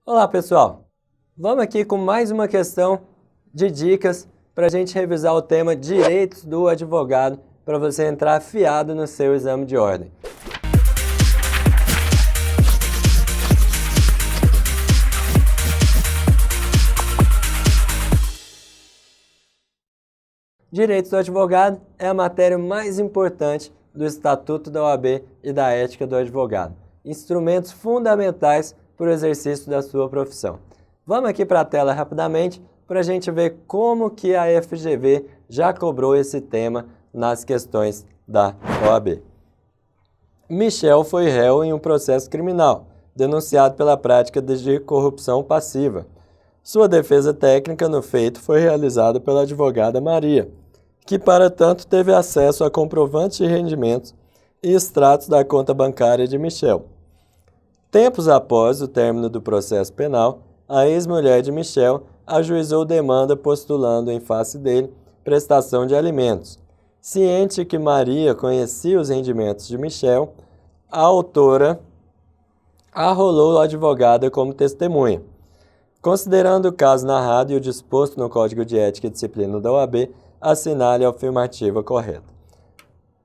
Olá, pessoal! Vamos aqui com mais uma questão de dicas para a gente revisar o tema Direitos do Advogado para você entrar afiado no seu exame de ordem. Direitos do Advogado é a matéria mais importante do Estatuto da OAB e da Ética do Advogado, instrumentos fundamentais para o exercício da sua profissão. Vamos aqui para a tela rapidamente para a gente ver como que a FGV já cobrou esse tema nas questões da OAB. Michel foi réu em um processo criminal, denunciado pela prática de corrupção passiva. Sua defesa técnica no feito foi realizada pela advogada Maria, que para tanto teve acesso a comprovantes de rendimentos e extratos da conta bancária de Michel. Tempos após o término do processo penal, a ex-mulher de Michel ajuizou demanda postulando em face dele prestação de alimentos. Ciente que Maria conhecia os rendimentos de Michel, a autora arrolou a advogada como testemunha. Considerando o caso narrado e o disposto no Código de Ética e Disciplina da OAB, assinale a afirmativa correta.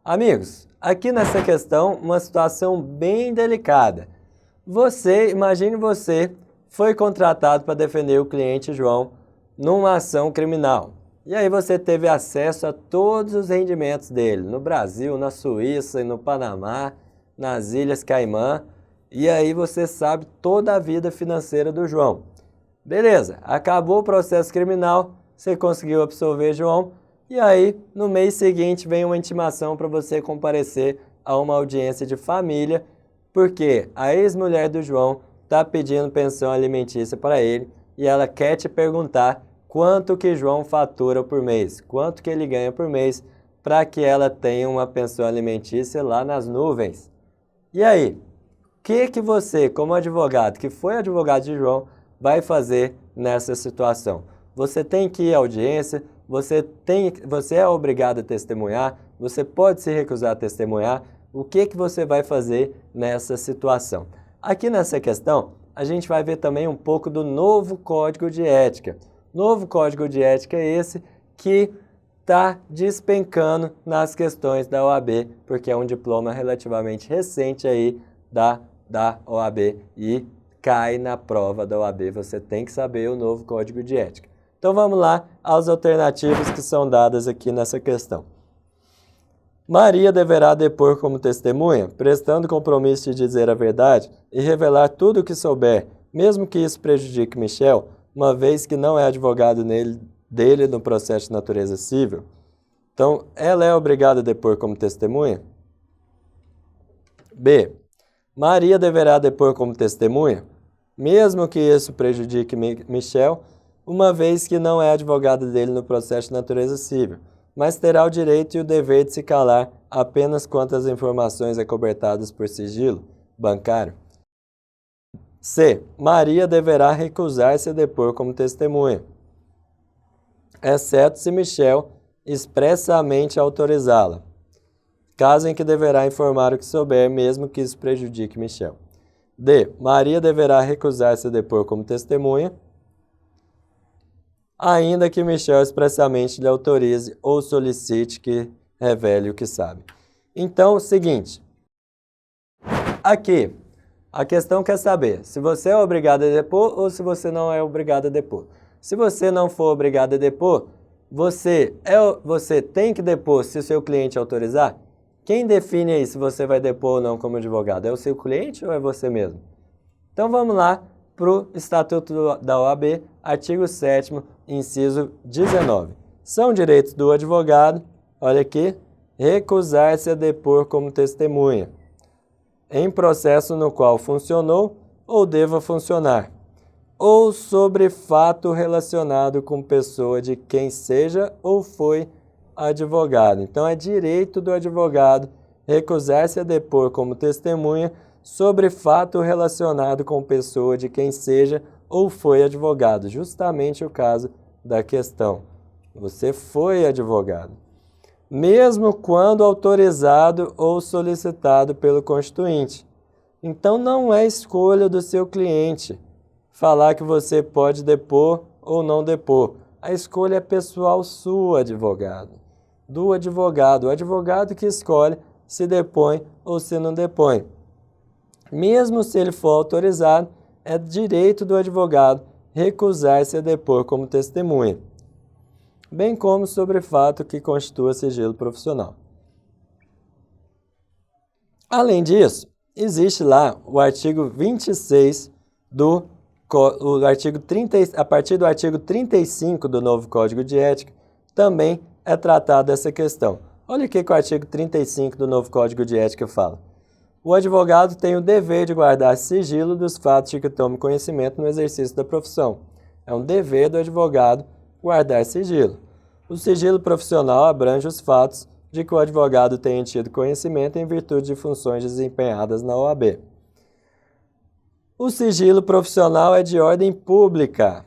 Amigos, aqui nessa questão, uma situação bem delicada. Imagine você foi contratado para defender o cliente João numa ação criminal. E aí você teve acesso a todos os rendimentos dele, no Brasil, na Suíça e no Panamá, nas Ilhas Caimã. E aí você sabe toda a vida financeira do João. Beleza, acabou o processo criminal, você conseguiu absolver João, e aí no mês seguinte vem uma intimação para você comparecer a uma audiência de família, porque a ex-mulher do João está pedindo pensão alimentícia para ele e ela quer te perguntar quanto que João fatura por mês, quanto que ele ganha por mês, para que ela tenha uma pensão alimentícia lá nas nuvens. E aí, o que você, como advogado, que foi advogado de João, vai fazer nessa situação? Você tem que ir à audiência, você é obrigado a testemunhar, você pode se recusar a testemunhar. O que você vai fazer nessa situação? Aqui nessa questão, a gente vai ver também um pouco do novo Código de Ética. Novo Código de Ética é esse que está despencando nas questões da OAB, porque é um diploma relativamente recente aí da OAB e cai na prova da OAB. Você tem que saber o novo Código de Ética. Então vamos lá às alternativas que são dadas aqui nessa questão. Maria deverá depor como testemunha, prestando compromisso de dizer a verdade e revelar tudo o que souber, mesmo que isso prejudique Michel, uma vez que não é advogado dele no processo de natureza civil. Então, ela é obrigada a depor como testemunha? B. Maria deverá depor como testemunha, mesmo que isso prejudique Michel, uma vez que não é advogada dele no processo de natureza civil, mas terá o direito e o dever de se calar apenas quanto às informações acobertadas por sigilo bancário. C. Maria deverá recusar-se a depor como testemunha, exceto se Michel expressamente autorizá-la, caso em que deverá informar o que souber, mesmo que isso prejudique Michel. D. Maria deverá recusar-se a depor como testemunha, ainda que Michel expressamente lhe autorize ou solicite que revele o que sabe. Então, seguinte, aqui, a questão quer saber se você é obrigado a depor ou se você não é obrigado a depor. Se você não for obrigado a depor, você tem que depor se o seu cliente autorizar? Quem define aí se você vai depor ou não como advogado? É o seu cliente ou é você mesmo? Então vamos lá para o Estatuto da OAB, artigo 7º, inciso 19. São direitos do advogado, olha aqui, recusar-se a depor como testemunha, em processo no qual funcionou ou deva funcionar, ou sobre fato relacionado com pessoa de quem seja ou foi advogado. Então, é direito do advogado recusar-se a depor como testemunha sobre fato relacionado com pessoa de quem seja ou foi advogado. Justamente o caso da questão. Você foi advogado. Mesmo quando autorizado ou solicitado pelo constituinte. Então, não é escolha do seu cliente falar que você pode depor ou não depor. A escolha é pessoal sua, advogado. Do advogado. O advogado que escolhe se depõe ou se não depõe. Mesmo se ele for autorizado, é direito do advogado recusar-se a depor como testemunha, bem como sobre fato que constitua sigilo profissional. Além disso, existe lá o artigo 26 a partir do artigo 35 do novo Código de Ética, também é tratada essa questão. Olha o que o artigo 35 do novo Código de Ética fala. O advogado tem o dever de guardar sigilo dos fatos de que tome conhecimento no exercício da profissão. É um dever do advogado guardar sigilo. O sigilo profissional abrange os fatos de que o advogado tenha tido conhecimento em virtude de funções desempenhadas na OAB. O sigilo profissional é de ordem pública,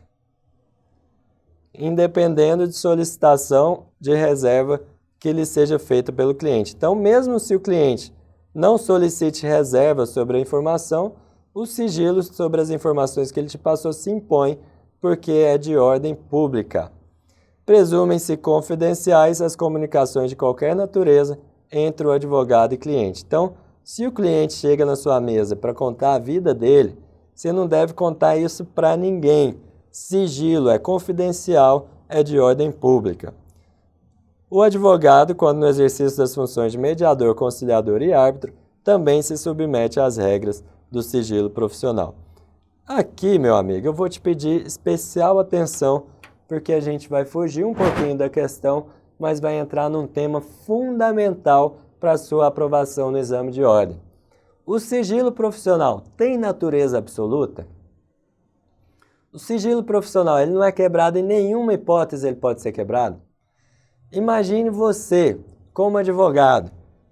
independendo de solicitação de reserva que lhe seja feita pelo cliente. Então, mesmo se o cliente não solicite reserva sobre a informação, o sigilo sobre as informações que ele te passou se impõe porque é de ordem pública. Presumem-se confidenciais as comunicações de qualquer natureza entre o advogado e cliente. Então, se o cliente chega na sua mesa para contar a vida dele, você não deve contar isso para ninguém. Sigilo é confidencial, é de ordem pública. O advogado, quando no exercício das funções de mediador, conciliador e árbitro, também se submete às regras do sigilo profissional. Aqui, meu amigo, eu vou te pedir especial atenção, porque a gente vai fugir um pouquinho da questão, mas vai entrar num tema fundamental para a sua aprovação no exame de ordem. O sigilo profissional tem natureza absoluta? O sigilo profissional ele não é quebrado em nenhuma hipótese, ele pode ser quebrado? Imagine você, como advogado,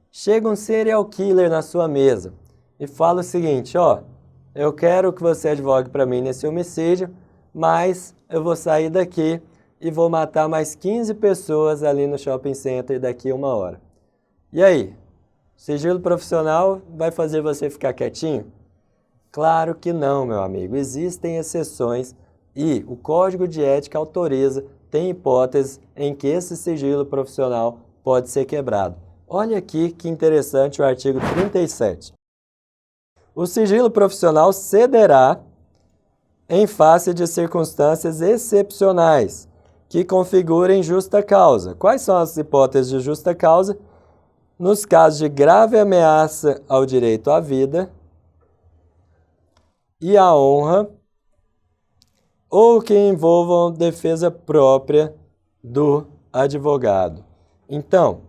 chega um serial killer na sua mesa e fala o seguinte, ó, eu quero que você advogue para mim nesse homicídio, mas eu vou sair daqui e vou matar mais 15 pessoas ali no shopping center daqui a 1 hora. E aí, o sigilo profissional vai fazer você ficar quietinho? Claro que não, meu amigo. Existem exceções e o Código de Ética autoriza, tem hipóteses em que esse sigilo profissional pode ser quebrado. Olha aqui que interessante o artigo 37. O sigilo profissional cederá em face de circunstâncias excepcionais que configurem justa causa. Quais são as hipóteses de justa causa? Nos casos de grave ameaça ao direito à vida e à honra, ou que envolvam defesa própria do advogado. Então,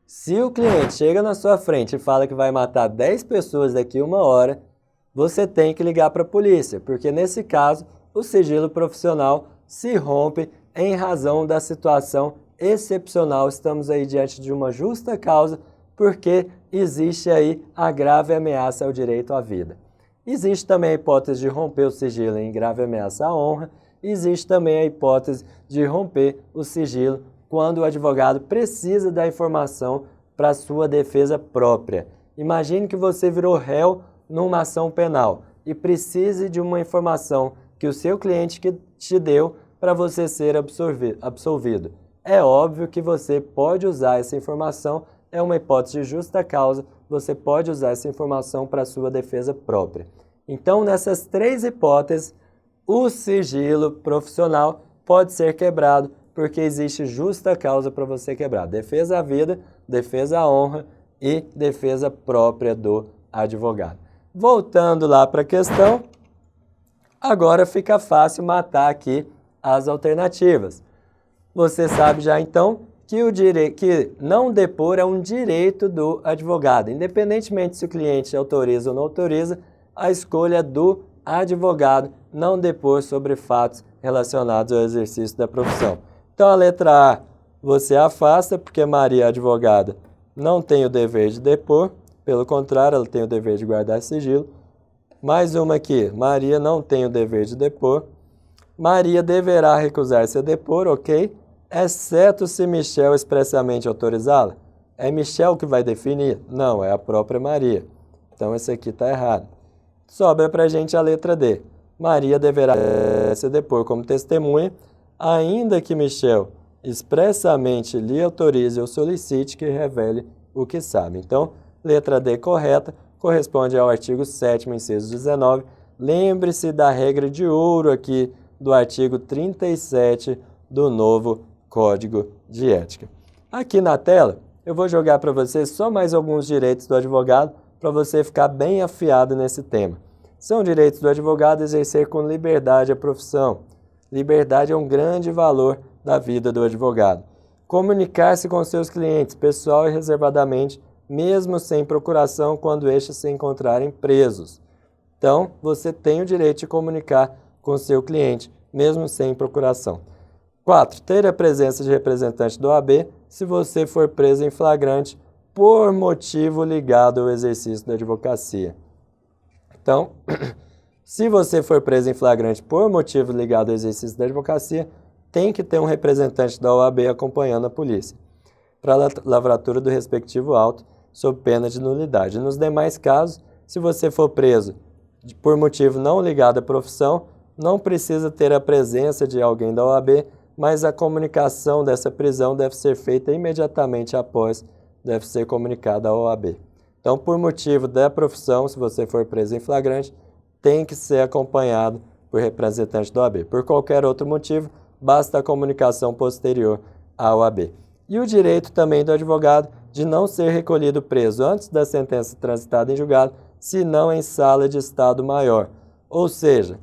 se o cliente chega na sua frente e fala que vai matar 10 pessoas daqui a 1 hora, você tem que ligar para a polícia, porque nesse caso o sigilo profissional se rompe em razão da situação excepcional. Estamos aí diante de uma justa causa, porque existe aí a grave ameaça ao direito à vida. Existe também a hipótese de romper o sigilo em grave ameaça à honra. Existe também a hipótese de romper o sigilo quando o advogado precisa da informação para sua defesa própria. Imagine que você virou réu numa ação penal e precise de uma informação que o seu cliente que te deu para você ser absolvido. É óbvio que você pode usar essa informação, é uma hipótese de justa causa, você pode usar essa informação para sua defesa própria. Então, nessas 3 hipóteses, o sigilo profissional pode ser quebrado porque existe justa causa para você quebrar. Defesa à vida, defesa à honra e defesa própria do advogado. Voltando lá para a questão, agora fica fácil matar aqui as alternativas. Você sabe já então que não depor é um direito do advogado. Independentemente se o cliente autoriza ou não autoriza, a escolha é do advogado não depor sobre fatos relacionados ao exercício da profissão. Então a letra A você afasta, porque Maria, advogada, não tem o dever de depor, pelo contrário, ela tem o dever de guardar sigilo. Mais uma aqui, Maria não tem o dever de depor. Maria deverá recusar-se a depor, ok? Exceto se Michel expressamente autorizá-la. É Michel que vai definir? Não, é a própria Maria. Então esse aqui está errado. sobra para a gente a letra D. Maria deverá se depor como testemunha, ainda que Michel expressamente lhe autorize ou solicite que revele o que sabe. Então, letra D correta, corresponde ao artigo 7º, inciso 19. Lembre-se da regra de ouro aqui do artigo 37 do novo Código de Ética. Aqui na tela, eu vou jogar para você só mais alguns direitos do advogado para você ficar bem afiado nesse tema. São direitos do advogado exercer com liberdade a profissão. Liberdade é um grande valor da vida do advogado. Comunicar-se com seus clientes, pessoal e reservadamente, mesmo sem procuração, quando estes se encontrarem presos. Então, você tem o direito de comunicar com seu cliente, mesmo sem procuração. 4. Ter a presença de representante da OAB se você for preso em flagrante por motivo ligado ao exercício da advocacia. Então, se você for preso em flagrante por motivo ligado ao exercício da advocacia, tem que ter um representante da OAB acompanhando a polícia para a lavratura do respectivo auto, sob pena de nulidade. Nos demais casos, se você for preso por motivo não ligado à profissão, não precisa ter a presença de alguém da OAB, mas a comunicação dessa prisão deve ser feita imediatamente após, deve ser comunicada à OAB. Então, por motivo da profissão, se você for preso em flagrante, tem que ser acompanhado por representante da OAB. Por qualquer outro motivo, basta a comunicação posterior à OAB. E o direito também do advogado de não ser recolhido preso antes da sentença transitada em julgado, se não em sala de estado maior. Ou seja,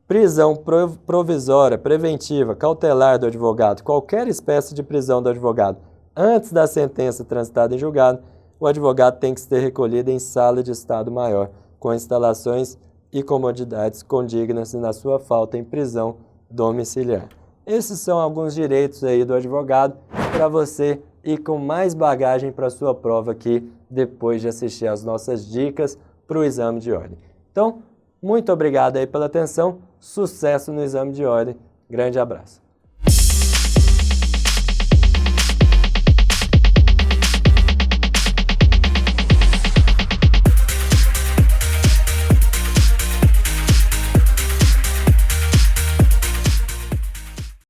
prisão provisória, preventiva, cautelar do advogado, qualquer espécie de prisão do advogado antes da sentença transitada em julgado, o advogado tem que ser recolhido em sala de estado maior, com instalações e comodidades condignas na sua falta em prisão domiciliar. Esses são alguns direitos aí do advogado para você ir com mais bagagem para a sua prova aqui, depois de assistir às nossas dicas para o exame de ordem. Então, muito obrigado aí pela atenção, sucesso no exame de ordem, grande abraço.